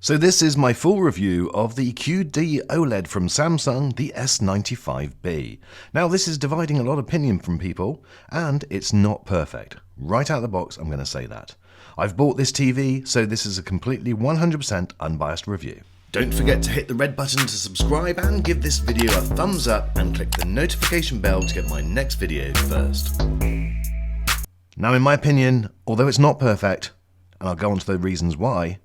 So this is my full review of the QD OLED from Samsung, the S95B. Now this is dividing a lot of opinion from people, and it's not perfect. Right out of the box, I'm going to say that. I've bought this TV, so this is a completely 100% unbiased review. Don't forget to hit the red button to subscribe and give this video a thumbs up and click the notification bell to get my next video first. Now in my opinion, although it's not perfect, and I'll go on to the reasons why,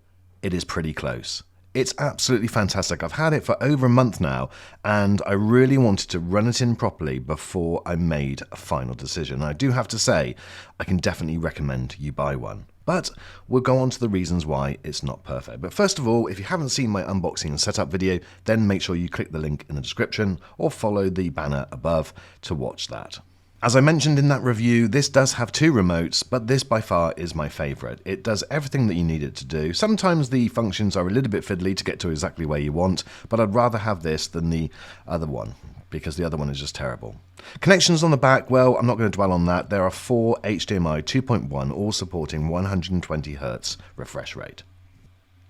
it is pretty close. It's absolutely fantastic. I've had it for over a month now, and I really wanted to run it in properly before I made a final decision. I do have to say, I can definitely recommend you buy one. But we'll go on to the reasons why it's not perfect. But first of all, if you haven't seen my unboxing and setup video, then make sure you click the link in the description or follow the banner above to watch that. As I mentioned in that review, this does have two remotes, but this by far is my favourite. It does everything that you need it to do. Sometimes the functions are a little bit fiddly to get to exactly where you want, but I'd rather have this than the other one, because the other one is just terrible. Connections on the back, well, I'm not going to dwell on that. There are 4 HDMI 2.1, all supporting 120Hz refresh rate.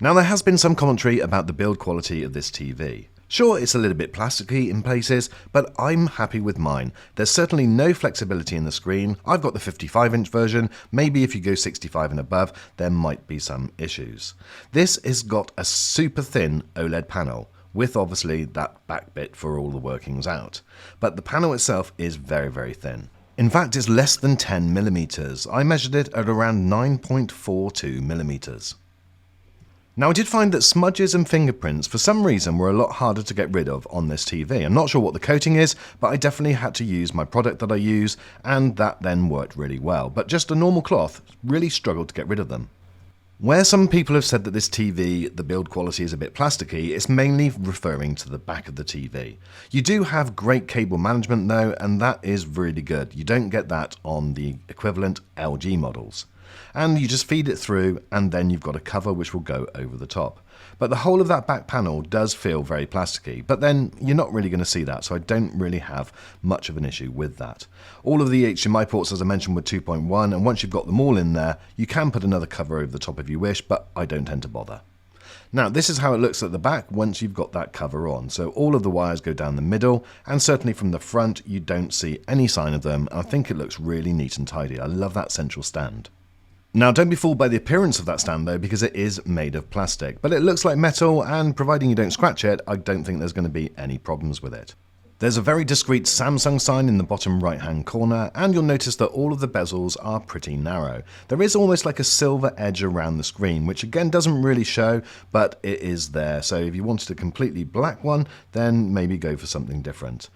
Now there has been some commentary about the build quality of this TV. Sure, it's a little bit plasticky in places, but I'm happy with mine. There's certainly no flexibility in the screen. I've got the 55-inch version. Maybe if you go 65 and above, there might be some issues. This has got a super thin OLED panel, with obviously that back bit for all the workings out. But the panel itself is very, very thin. In fact, it's less than 10 millimeters. I measured it at around 9.42 millimeters. Now I did find that smudges and fingerprints for some reason were a lot harder to get rid of on this TV. I'm not sure what the coating is, but I definitely had to use my product that I use, and that then worked really well. But just a normal cloth really struggled to get rid of them. Where some people have said that this TV, the build quality is a bit plasticky, it's mainly referring to the back of the TV. You do have great cable management though, and that is really good. You don't get that on the equivalent LG models. And you just feed it through, and then you've got a cover which will go over the top. But the whole of that back panel does feel very plasticky, but then you're not really going to see that, so I don't really have much of an issue with that. All of the HDMI ports, as I mentioned, were 2.1, and once you've got them all in there, you can put another cover over the top if you wish, but I don't tend to bother. Now, this is how it looks at the back once you've got that cover on. So all of the wires go down the middle, and certainly from the front, you don't see any sign of them. I think it looks really neat and tidy. I love that central stand. Now, don't be fooled by the appearance of that stand though, because it is made of plastic, but it looks like metal, and providing you don't scratch it, I don't think there's going to be any problems with it. There's a very discreet Samsung sign in the bottom right hand corner, and you'll notice that all of the bezels are pretty narrow. There is almost like a silver edge around the screen, which again doesn't really show, but it is there. So if you wanted a completely black one, then maybe go for something different.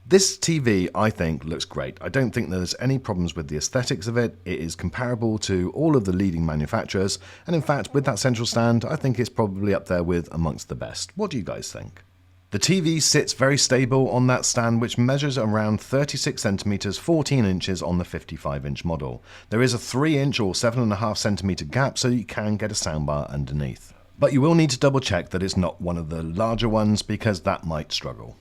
This TV, I think, looks great. I don't think there's any problems with the aesthetics of it. It is comparable to all of the leading manufacturers, and in fact, with that central stand, I think it's probably up there with amongst the best. What do you guys think? The TV sits very stable on that stand, which measures around 36 centimeters, 14 inches on the 55-inch model. There is a 3-inch or 7.5 centimeter gap, so you can get a soundbar underneath. But you will need to double check that it's not one of the larger ones, because that might struggle.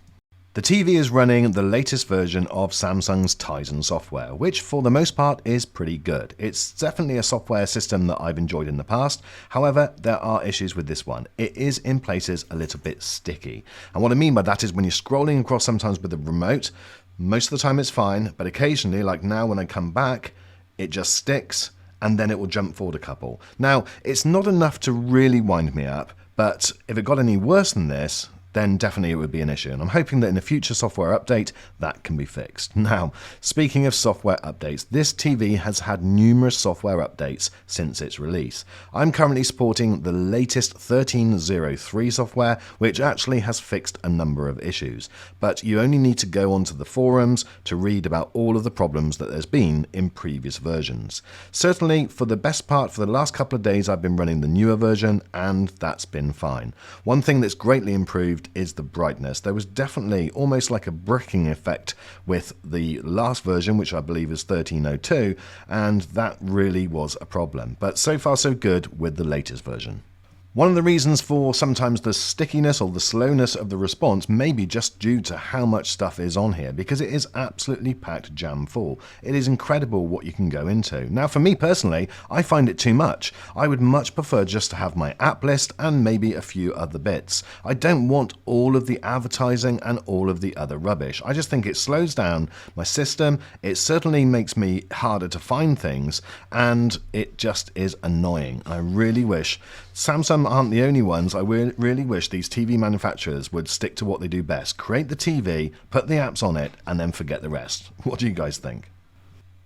The TV is running the latest version of Samsung's Tizen software, which for the most part is pretty good. It's definitely a software system that I've enjoyed in the past. However, there are issues with this one. It is in places a little bit sticky. And what I mean by that is when you're scrolling across sometimes with the remote, most of the time it's fine, but occasionally, like now when I come back, it just sticks and then it will jump forward a couple. Now, it's not enough to really wind me up, but if it got any worse than this, then definitely it would be an issue, and I'm hoping that in a future software update that can be fixed. Now, speaking of software updates, this TV has had numerous software updates since its release. I'm currently supporting the latest 13.03 software, which actually has fixed a number of issues, but you only need to go onto the forums to read about all of the problems that there's been in previous versions. Certainly, for the best part, for the last couple of days I've been running the newer version, and that's been fine. One thing that's greatly improved is the brightness. There was definitely almost like a bricking effect with the last version, which I believe is 13.02, and that really was a problem. But so far so good with the latest version. One of the reasons for sometimes the stickiness or the slowness of the response may be just due to how much stuff is on here, because it is absolutely packed jam full. It is incredible what you can go into. Now for me personally, I find it too much. I would much prefer just to have my app list and maybe a few other bits. I don't want all of the advertising and all of the other rubbish. I just think it slows down my system, it certainly makes me harder to find things, and it just is annoying. I really wish Samsung aren't the only ones. I really wish these TV manufacturers would stick to what they do best. Create the TV, put the apps on it, and then forget the rest. What do you guys think?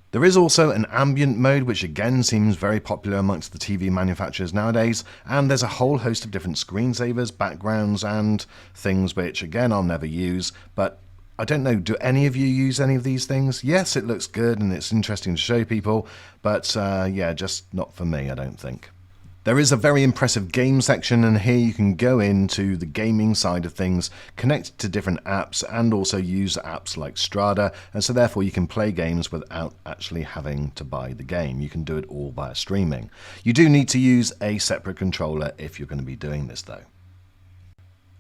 There is also an ambient mode, which again seems very popular amongst the TV manufacturers nowadays, and there's a whole host of different screensavers, backgrounds, and things which again I'll never use, but I don't know, do any of you use any of these things? Yes, it looks good and it's interesting to show people, but yeah, just not for me, I don't think. There is a very impressive game section, and here you can go into the gaming side of things, connect to different apps, and also use apps like Strada, and so therefore you can play games without actually having to buy the game. You can do it all via streaming. You do need to use a separate controller if you're going to be doing this though.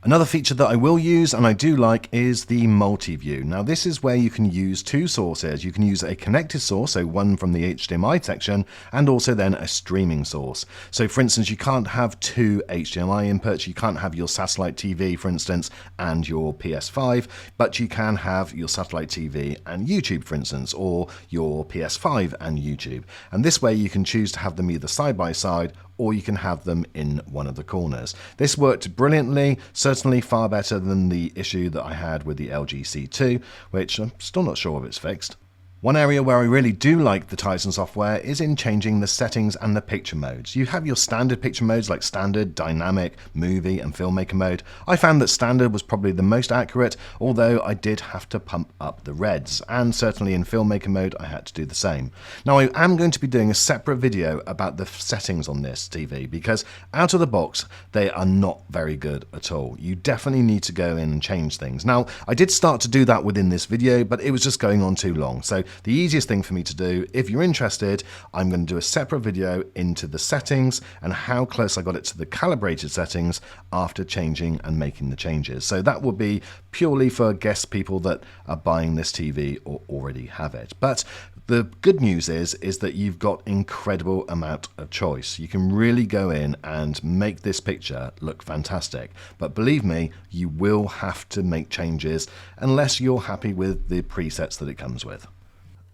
Another feature that I will use, and I do like, is the multi-view. Now this is where you can use two sources. You can use a connected source, so one from the HDMI section, and also then a streaming source. So for instance, you can't have two HDMI inputs. You can't have your satellite TV, for instance, and your PS5, but you can have your satellite TV and YouTube, for instance, or your PS5 and YouTube. And this way you can choose to have them either side by side, or you can have them in one of the corners. This worked brilliantly, certainly far better than the issue that I had with the LG C2, which I'm still not sure if it's fixed. One area where I really do like the Tizen software is in changing the settings and the picture modes. You have your standard picture modes like standard, dynamic, movie and filmmaker mode. I found that standard was probably the most accurate, although I did have to pump up the reds, and certainly in filmmaker mode I had to do the same. Now I am going to be doing a separate video about the settings on this TV, because out of the box they are not very good at all. You definitely need to go in and change things. Now I did start to do that within this video, but it was just going on too long. So the easiest thing for me to do, if you're interested, I'm going to do a separate video into the settings and how close I got it to the calibrated settings after changing and making the changes. So that will be purely for guest people that are buying this TV or already have it. But the good news is that you've got incredible amount of choice. You can really go in and make this picture look fantastic. But believe me, you will have to make changes unless you're happy with the presets that it comes with.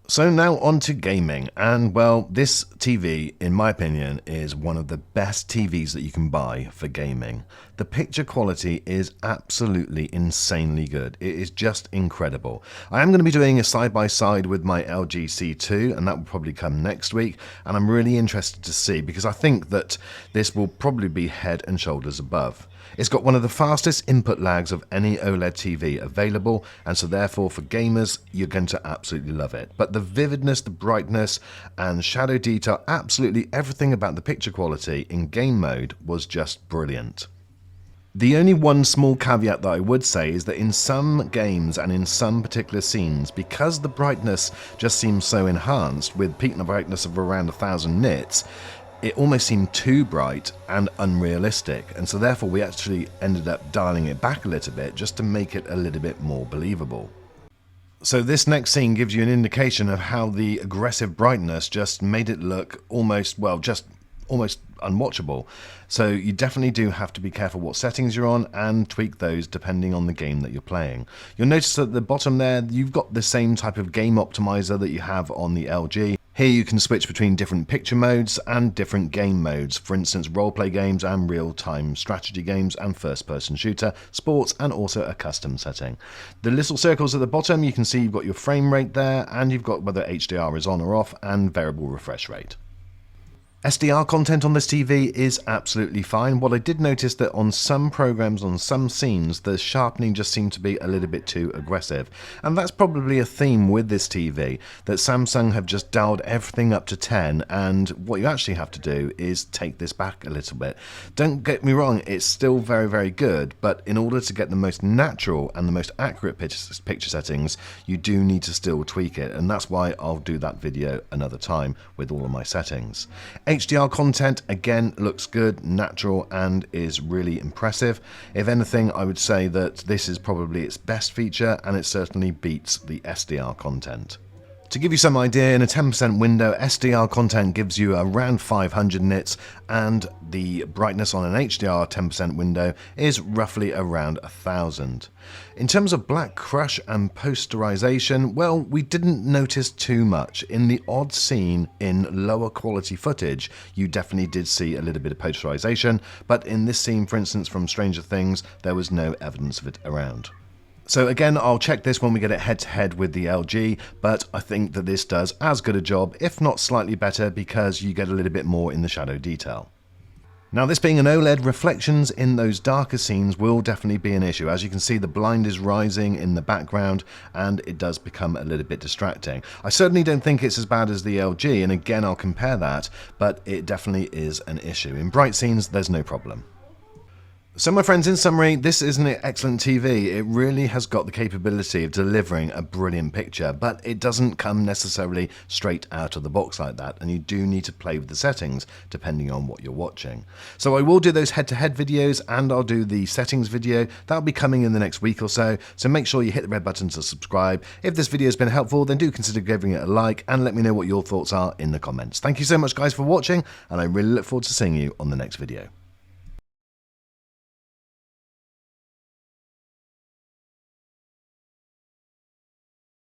So now on to gaming, and well, this TV, in my opinion, is one of the best TVs that you can buy for gaming. The picture quality is absolutely insanely good. It is just incredible. I am going to be doing a side-by-side with my LG C2, and that will probably come next week, and I'm really interested to see, because I think that this will probably be head and shoulders above. It's got one of the fastest input lags of any OLED TV available, and so therefore for gamers you're going to absolutely love it. But the vividness, the brightness and shadow detail, absolutely everything about the picture quality in game mode was just brilliant. The only one small caveat that I would say is that in some games and in some particular scenes, because the brightness just seems so enhanced with peak brightness of around 1000 nits, it almost seemed too bright and unrealistic, and so therefore we actually ended up dialing it back a little bit just to make it a little bit more believable. So this next scene gives you an indication of how the aggressive brightness just made it look almost, well, just almost unwatchable. So you definitely do have to be careful what settings you're on and tweak those depending on the game that you're playing. You'll notice at the bottom there you've got the same type of game optimizer that you have on the LG. Here you can switch between different picture modes and different game modes, for instance roleplay games and real-time strategy games and first-person shooter, sports, and also a custom setting. The little circles at the bottom, you can see you've got your frame rate there, and you've got whether HDR is on or off, and variable refresh rate. SDR content on this TV is absolutely fine. What I did notice that on some programs, on some scenes, the sharpening just seemed to be a little bit too aggressive. And that's probably a theme with this TV, that Samsung have just dialed everything up to 10, and what you actually have to do is take this back a little bit. Don't get me wrong, it's still very, very good, but in order to get the most natural and the most accurate picture settings, you do need to still tweak it, and that's why I'll do that video another time with all of my settings. HDR content, again, looks good, natural, and is really impressive. If anything, I would say that this is probably its best feature, and it certainly beats the SDR content. To give you some idea, in a 10% window, SDR content gives you around 500 nits, and the brightness on an HDR 10% window is roughly around 1000. In terms of black crush and posterization, well, we didn't notice too much. In the odd scene in lower quality footage, you definitely did see a little bit of posterization, but in this scene, for instance, from Stranger Things, there was no evidence of it around. So again, I'll check this when we get it head-to-head with the LG, but I think that this does as good a job, if not slightly better, because you get a little bit more in the shadow detail. Now, this being an OLED, reflections in those darker scenes will definitely be an issue. As you can see, the blind is rising in the background, and it does become a little bit distracting. I certainly don't think it's as bad as the LG, and again, I'll compare that, but it definitely is an issue. In bright scenes, there's no problem. So my friends, in summary, this is an excellent TV. It really has got the capability of delivering a brilliant picture, but it doesn't come necessarily straight out of the box like that, and you do need to play with the settings depending on what you're watching. So I will do those head-to-head videos, and I'll do the settings video. That'll be coming in the next week or so, so make sure you hit the red button to subscribe. If this video has been helpful, then do consider giving it a like, and let me know what your thoughts are in the comments. Thank you so much, guys, for watching, and I really look forward to seeing you on the next video.